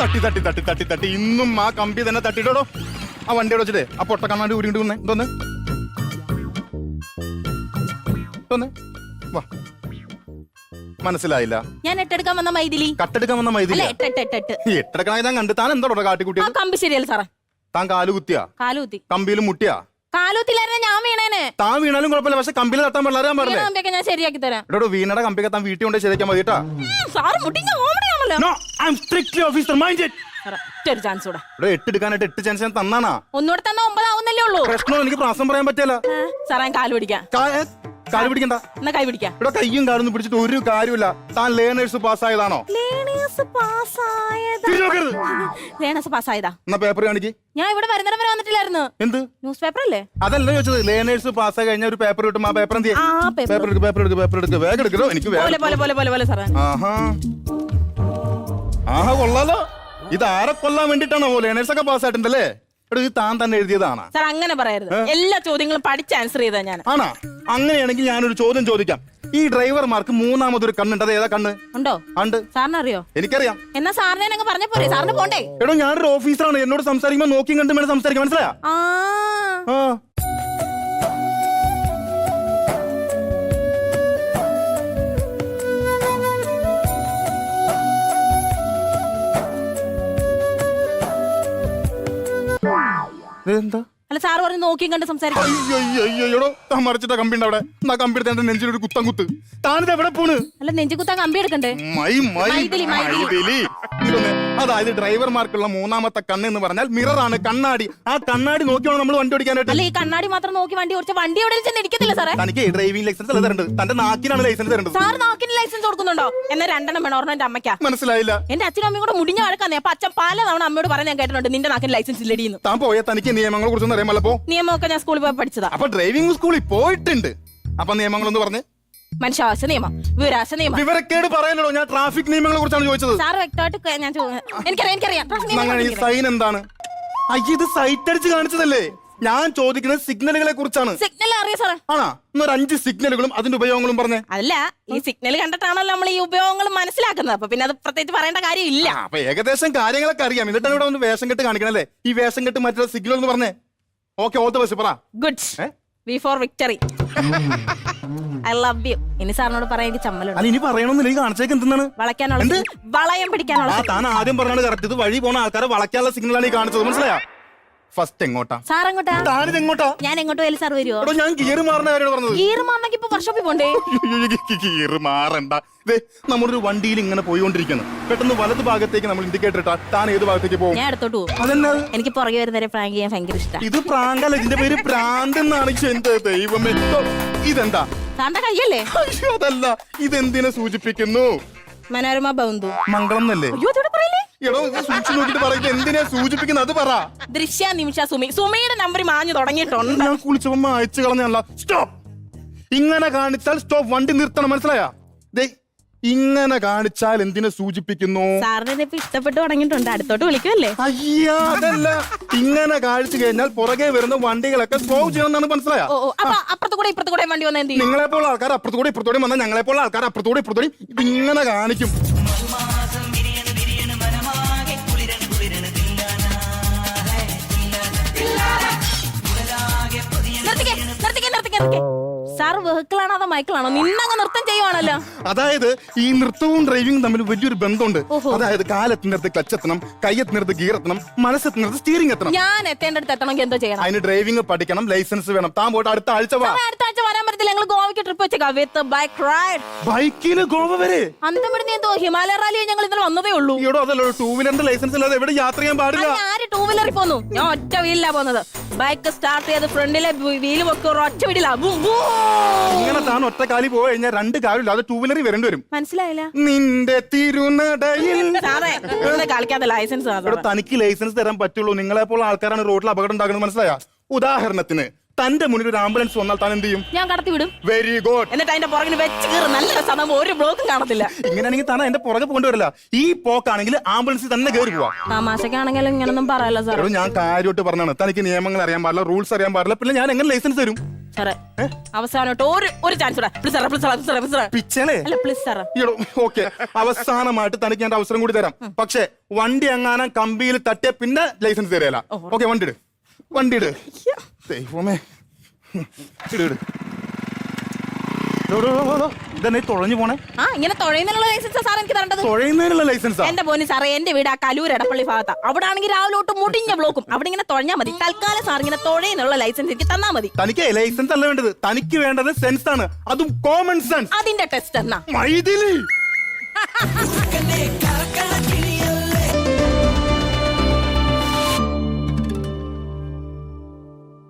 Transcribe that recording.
തട്ടി ഇന്നും ആ കമ്പി തന്നെ തട്ടിട്ടോ. ആ വണ്ടിയോട് വെച്ചിട്ടേ ആ പൊട്ട കണ്ണാടി ഊരിണ്ട് വന്നേ. ഇതൊന്ന് വാ. മനസ്സിലായില്ല. ഞാൻ എട്ടെടുക്കാൻ വന്ന മൈഥിലി. കട്ടെടുക്കാൻ വന്ന മൈഥിലി. എട്ടെടുക്കണ ഞാൻ കണ്ടു. താൻ എന്താ കാട്ടിക്കുട്ടിയ? കമ്പി ശരിയല്ല സാറേ. താൻ കാലുകുത്തിയാ? കാലുകുത്തി. കമ്പിയിലും മുട്ടിയാ? കാലുകുത്തില്ലായിരുന്നു, ഞാൻ വീണേനെ. താൻ വീണാലും കുഴപ്പമില്ല, പക്ഷെ കമ്പിയിൽ തട്ടാൻ പാടില്ല. കമ്പിയൊക്കെ ഞാൻ ശരിയാക്കി തരാം. എടോ വീണയുടെ കമ്പിയൊക്കെ താൻ വീട്ടിൽ കൊണ്ട് ശരിയാക്കാൻ മതി കേട്ടാ. സാറ് മുട്ടിഞ്ഞ ഓമനയാണല്ലോ. No, I'm strictly officer minded. ഒരു ചാൻസ് കൂടെ. ഇവിടെ 8 എടുക്കാനായിട്ട് 8 ചാൻസ് ഞാൻ തന്നാണാ. ഒന്നുകൂടെ തന്ന 9 ആവുന്നല്ലേ ഉള്ളൂ. പ്രശ്നം എനിക്ക് പ്രാസം പറയാൻ പറ്റില്ല. സാറേ കാല് പിടിക്കാം. കാല് പിടിക്കണ്ട. എന്നാ കൈ പിടിക്കാം. ഇവിടെ കയ്യും കാലൊന്നും പിടിച്ചിട്ട് ഒരു കാര്യമില്ല. താൻ ലേണേഴ്സ് പാസ്സായതാണോ? ലേണേഴ്സ് പാസ്സായതാ. എന്നാ പേപ്പർ കാണിക്ക്. ഞാൻ ഇവിടെ വരുന്നവരെ വരെ വന്നിട്ടില്ലായിരുന്നു. എന്ത് ന്യൂസ് പേപ്പർ അല്ലേ? അതല്ല ചോദിച്ചത്. ലേണേഴ്സ് പാസ്സായി കഴിഞ്ഞ ഒരു പേപ്പർ കിട്ടും. ആ പേപ്പർ എന്ത് ചെയ്യും? പേപ്പർ എടുക്ക്. വേഗം എടുക്കണോ? എനിക്ക് ആഹാ കൊള്ളാലോ. ഇത് ആരെ കൊല്ലാൻ വേണ്ടിട്ടാണോ ലേണേഴ്സ് ഒക്കെ പാസ്സായിട്ടുണ്ടല്ലേ? ഇത് താൻ തന്നെ എഴുതിയതാണ്. സാർ അങ്ങനെ പറയരുത്. എല്ലാ ചോദ്യങ്ങളും പഠിച്ച് ആൻസർ ചെയ്താ ഞാൻ. ആണോ? അങ്ങനെയാണെങ്കിൽ ഞാനൊരു ചോദ്യം ചോദിക്കാം. ഈ ഡ്രൈവർമാർക്ക് മൂന്നാമതൊരു കണ്ണുണ്ട്. അത് ഏതാ കണ്ണ്? ഉണ്ടോ? ഉണ്ട്. സാറിന് അറിയോ? എനിക്കറിയാം. എന്നാ സാറിനെ അങ്ങ് പറഞ്ഞ പോരെ. സാറിന് പോണ്ടേ? എടോ ഞാനൊരു ഓഫീസറാണ്. എന്നോട് സംസാരിക്കുമ്പോ നോക്കിയും കണ്ടും വേണം സംസാരിക്കാം. മനസ്സിലായോ? എന്താ? അല്ല സാറ് പറഞ്ഞു നോക്കിയും കണ്ട് സംസാരിക്കാം. അയ്യോ മറിച്ചിട്ട കമ്പി ഉണ്ട് അവിടെ. ആ കമ്പി എടുത്ത നെഞ്ചിലൊരു കുത്തം കുത്ത്. താനിത് എവിടെ പോണ്? അല്ല നെഞ്ചു കുത്താൻ കമ്പി എടുക്കണ്ടേ? അതായത് ഡ്രൈവർമാർക്കുള്ള മൂന്നാമത്തെ കണ്ണ് എന്ന് പറഞ്ഞാൽ മിററാണ്, കണ്ണാടി. ആ കണ്ണാടി നോക്കിയാണ് നമ്മൾ വണ്ടി ഓടിക്കാനായിട്ട്. അല്ല ഈ കണ്ണാടി മാത്രം നോക്കി വണ്ടി ഓടിച്ച വണ്ടി എവിടെ ചെന്ന് ഇരിക്കത്തില്ല സാറേ. തനിക്ക് ഡ്രൈവിംഗ് ലൈസൻസ് അല്ല തരേണ്ടത്. തന്റെ നാക്കിനാണ് ലൈസൻസ് തരേണ്ടത്. സാർ നാക്കിന് ലൈസൻസ് കൊടുക്കുന്നുണ്ടോ? എന്നെ 2 എണ്ണം വേണം. ഒരെണ്ണം എന്റെ അമ്മയ്ക്കാ. മനസ്സിലായില്ല. എന്റെ അച്ഛനും അമ്മയും കൂടെ മുടിഞ്ഞ വഴക്കാന്നേ. അപ്പൊ അച്ഛൻ പല തവണ അമ്മയോട് പറയാൻ ഞാൻ കേട്ടിട്ടുണ്ട് നിന്റെ നാക്കിന് ലൈസൻസ് ഇല്ലടിയെന്ന്. താൻ പോയാൽ തനിക്ക് നിയമങ്ങളെ കുറിച്ചൊന്നും അറിയാമല്ലോ. നിയമമൊക്കെ ഞാൻ സ്കൂളിൽ പോയി പഠിച്ചതാ. അപ്പൊ ഡ്രൈവിംഗ് സ്കൂളിൽ പോയിട്ടുണ്ട്. അപ്പൊ നിയമങ്ങളൊന്ന് പറഞ്ഞ്. മനുഷ്യാവകാശ നിയമം, വിവരാശ നിയമം. വിവരക്കേട് പറയലോ. ഞാൻ ട്രാഫിക് നിയമങ്ങളെ കുറിച്ചാണ് ചോദിച്ചത്. സാർ വ്യക്തമായിട്ട് ഞാൻ ഈ സൈൻ എന്താണ്? ഇത് സൈറ്റ് അടിച്ച് കാണിച്ചതല്ലേ? ഞാൻ ചോദിക്കുന്നത് സിഗ്നലുകളെ കുറിച്ചാണ്. സിഗ്നൽ അറിയാം സാറേ. ആണോ? എന്നൊരു 5 സിഗ്നലുകളും അതിന്റെ ഉപയോഗങ്ങളും പറഞ്ഞേ. അല്ല ഈ സിഗ്നൽ കണ്ടിട്ടാണല്ലോ നമ്മൾ ഈ ഉപയോഗങ്ങൾ മനസ്സിലാക്കുന്നത്. അപ്പൊ പിന്നെ അത് പ്രത്യേകിച്ച് പറയേണ്ട കാര്യം ഇല്ല. അപ്പൊ ഏകദേശം കാര്യങ്ങളൊക്കെ അറിയാം. എന്നിട്ടാണ് ഇവിടെ ഒന്ന് വേഷം കെട്ട് കാണിക്കണല്ലേ? ഈ വേഷം കെട്ട് മറ്റുള്ള സിഗ്നൽ എന്ന് പറഞ്ഞേ. Okay, all the best. പറ. Good. V for victory. I love you. ഇനി സാറിനോട് പറയാൻ എനിക്ക് ചമ്മലുണ്ട്. ഇനി പറയണമെന്നില്ല. ഈ കാണിച്ചേക്ക് എന്താണ്? വളയ്ക്കാനുള്ള, വളയം പിടിക്കാനുള്ള. താൻ ആദ്യം പറഞ്ഞാണ് കറക്റ്റ്. ഇത് വഴി പോണ ആൾക്കാരെ വളയ്ക്കാനുള്ള സിഗ്നലാണ് ഈ കാണിച്ചത്. മനസ്സിലായോ? ഫസ്റ്റ് എങ്ങോട്ടാ? സാർ എങ്ങോട്ടാ? താനിത് എങ്ങോട്ടാ? ഞാൻ എങ്ങോട്ട് പോയാലും സാർ വരുമോ? ഞാൻ ഗിയർ മാറുന്ന കാര്യമാണ് പറഞ്ഞത്. ഗിയർ മാറണമെങ്കിൽ ഇപ്പൊ വർക്ക്ഷോപ്പിൽ പോണ്ടേ? ഗിയർ മാറണ്ട. നമ്മളൊരു വണ്ടിയിൽ ഇങ്ങനെ പോയിക്കൊണ്ടിരിക്കുന്നു. പെട്ടെന്ന് വലത് ഭാഗത്തേക്ക് നമ്മൾ ഇൻഡിക്കേറ്റർ ഇട്ടാ താൻ ഏത് ഭാഗത്തേക്ക് പോകും? ഞാൻ അടുത്തോട്ട് പോകും. അതെന്നാ? എനിക്ക് പുറകെ വരുന്നവരെ പ്രാങ്ക് ചെയ്യാൻ ഭയങ്കര ഇഷ്ടം. ഇത് പ്രാങ്കല്ല, ഇതിന്റെ പേര് പ്രാന്ത് എന്നാണ്. എന്റെ ദൈവമേ, ഇതെന്താ? സാറിന്റെ കയ്യല്ലേ? അതല്ല. ഇതെന്തിനെ സൂചിപ്പിക്കുന്നു? മനോരമ ബന്ധു മംഗളം എന്നല്ലേ? സൂക്ഷിച്ചു നോക്കിട്ട് പറയുന്നത് എന്തിനാ സൂചിപ്പിക്കുന്നത്? അത് പറ. ദൃശ്യ നിമിഷ സുമി. സുമിയുടെ നമ്പർ മാഞ്ഞു തുടങ്ങിയിട്ടുണ്ട്. ഞാൻ കുളിച്ചപ്പോ അയച്ചു കളഞ്ഞല്ല. സ്റ്റോപ്പ്. ഇങ്ങനെ കാണിച്ചാൽ സ്റ്റോപ്പ്. വണ്ടി നിർത്തണം. മനസ്സിലായാ? ഇങ്ങനെ കാണിച്ചാൽ എന്തിനെ സൂചിപ്പിക്കുന്നു? സാറിന് ഇപ്പൊ ഇഷ്ടപ്പെട്ട് തുടങ്ങിയിട്ടുണ്ട്. അടുത്തോട്ട് വിളിക്കുമല്ലേ? അയ്യാ, അതല്ല. ഇങ്ങനെ കാണിച്ചു കഴിഞ്ഞാൽ പുറകെ വരുന്ന വണ്ടികളൊക്കെ സ്ലോ ചെയ്യണമെന്നാണ്. മനസ്സിലായോ? അപ്പുറത്ത് കൂടെ ഇപ്പുറത്ത് കൂടെ വണ്ടി വന്നാൽ എന്ത് ചെയ്യും? നിങ്ങളെപ്പോലുള്ള ആൾക്കാർ അപ്പുറത്ത് കൂടെ ഇപ്പുറത്തോടെ വന്നാൽ ഞങ്ങളെപ്പോലുള്ള ആൾക്കാർ അപ്പുറത്തോടെ ഇപ്പുറത്തോടെ ഇതിങ്ങനെ കാണിക്കും. സാർ വെഹിക്കിളാണോ അതോ മൈക്കിളാണോ? നിന്നങ്ങ് നൃത്തം ചെയ്യുവാണല്ലോ. അതായത് ഈ നൃത്തവും ഡ്രൈവിംഗും തമ്മിൽ വലിയൊരു ബന്ധമുണ്ട്. അതായത് കാലെത്തുന്നിടത്ത് ക്ലച്ച് എത്തണം, കൈയെത്തുന്നിടത്ത് ഗിയർ എത്തണം, മനസ്സെത്തുന്നിടത്ത് സ്റ്റിയറിംഗ് എത്തണം. ഞാൻ എത്തേണ്ടടുത്ത് എത്തണമെങ്കിൽ എന്തോ ചെയ്യണം? അതിന് ഡ്രൈവിംഗ് പഠിക്കണം, ലൈസൻസ് വേണം. താൻ പോയിട്ട് അടുത്ത ആഴ്ച അടുത്ത ആഴ്ച വരാൻ പറ്റത്തില്ല. ഞങ്ങൾ ഗോവയ്ക്ക് ട്രിപ്പ് വെച്ചേക്കാം വിത്ത് ബൈക്ക് റൈഡ്. ബൈക്കിന് ഗോവ വരെ? അന്തമിടുന്ന എന്തോ ഹിമാലയ റാലി ഞങ്ങൾ ഇന്നലെ വന്നതേ ഉള്ളൂ. ഇവിടെ അതല്ലോ 2 വീലറിന്റെ ലൈസൻസ് ഇല്ലാതെ എവിടെ യാത്ര ചെയ്യാൻ പാടില്ല. ആര് 2 വീലറിൽ പോന്നു? ഞാൻ ഒറ്റ വീലിലാ പോകുന്നത്. ബൈക്ക് സ്റ്റാർട്ട് ചെയ്ത് ഫ്രണ്ടിലെ വീല് വെക്കും, ഒറ്റ വീടില്ല. ഇങ്ങനെ താൻ ഒറ്റ കാലി പോയി കഴിഞ്ഞാൽ 2 കാലില്ല. അത് 2 വീലറിൽ വരേണ്ടി വരും. മനസ്സിലായില്ല? നിന്റെ തിരുനടയിൽ കളിക്കാത്ത ലൈസൻസ്. തനിക്ക് ലൈസൻസ് തരാൻ പറ്റുള്ളൂ. നിങ്ങളെപ്പോൾ ആൾക്കാരാണ് റോഡിൽ അപകടം ഉണ്ടാക്കുന്നത്. മനസ്സിലായോ? ഉദാഹരണത്തിന് തന്റെ മുന്നിൽ ഒരു ആംബുലൻസ് വന്നാൽ താൻ എന്ത് ചെയ്യും? ഞാൻ കടത്തി വിടും. Very good. എന്നിട്ട് അതിന്റെ പുറകിന് വെച്ച് കയറും. നല്ല രസമാകുമ്പോ ഒരു ബ്ലോക്കും കാണത്തില്ല. ഇങ്ങനെയാണെങ്കിൽ താൻ എന്റെ പുറകെ കൊണ്ടുവരില്ല. ഈ പോക്കാണെങ്കിൽ ആംബുലൻസിൽ തന്നെ കയറി പോവാം. തമാശക്കാണെങ്കിലും ഇങ്ങനൊന്നും പറയല്ലോ സാർ. ഞാൻ കാര്യമായിട്ട് പറഞ്ഞാണ്. തനിക്ക് നിയമങ്ങൾ അറിയാൻ പാടില്ല, റൂൾസ് അറിയാൻ പാടില്ല. പിന്നെ ഞാൻ എങ്ങനെ ലൈസൻസ് തരും? സാറേ അവസാനമായിട്ട് ഒരു ചാൻസ് പിച്ചളേ അല്ല പ്ലീസ് സാറേ. ഓക്കെ, അവസാനമായിട്ട് തനിക്ക് ഞാൻ അവസരം കൂടി തരാം. പക്ഷെ വണ്ടി എങ്ങാനും കമ്പിയിൽ തട്ടിയ പിന്നെ ലൈസൻസ് തരില്ല. ഓക്കെ, വണ്ടി ഇട് ദൈവമേ, ഇട്. ഇതന്നെ തുഴഞ്ഞു പോണേ. ഇങ്ങനെ തുഴയുന്നതിനുള്ള ലൈസൻസാ സാർ എനിക്ക് തരേണ്ടത്. തുഴയുന്നതിനുള്ള ലൈസൻസാ? എന്റെ പോനി സാറേ, എന്റെ വീട് ആ കലൂർ എടപ്പള്ളി ഭാഗത്താ. അവിടെ ആണെങ്കിൽ രാവിലെ തൊട്ട് മുടിഞ്ഞ ബ്ലോക്കും. അവിടെ ഇങ്ങനെ തുഴഞ്ഞാൽ മതി. തൽക്കാലം സാർ ഇങ്ങനെ തുഴയുന്നുള്ള ലൈസൻസ് എനിക്ക് തന്നാ മതി. തനിക്ക് ലൈസൻസ് അല്ല വേണ്ടത്, തനിക്ക് വേണ്ടത് സെൻസ് ആണ്, അതും കോമൺ സെൻസ്. അതിന്റെ ടെസ്റ്റ് എന്നാ മൈഥിലി